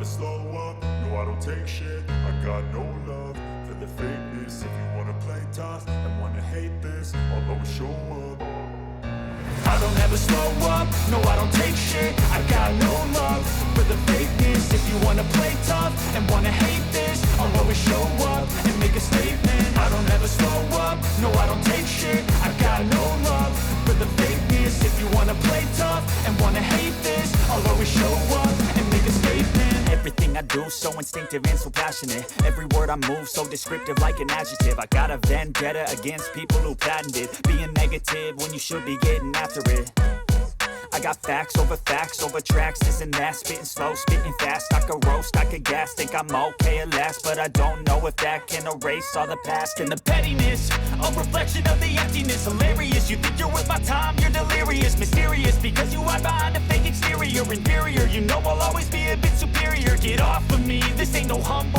slow up, no I don't take shit. I got no love for the fakeness. If you wanna play tough and wanna hate this, I'll always show up. I don't ever slow up, no I don't take shit. I got no love for the fakeness. If you wanna play tough and wanna hate this, I'll always show up and make a statement. I don't ever slow up, no I don't take shit. I got no love for the fakeness. If you wanna play tough and wanna hate this, I'll always show up and make a statement. Everything I do so instinctive and so passionate. Every word I move so descriptive like an adjective. I got a vendetta against people who patented being negative when you should be getting after it. I got facts over tracks, this and that. Spitting slow, spitting fast. I could roast, I could gas. Think I'm okay at last, but I don't know if that can erase all the past. And the pettiness, a reflection of the emptiness. Hilarious, you think you're worth my time, you're delirious. Mysterious, because you hide behind a fake exterior. Inferior, you know I'll always be a bit superior. Get off of me, this ain't no humble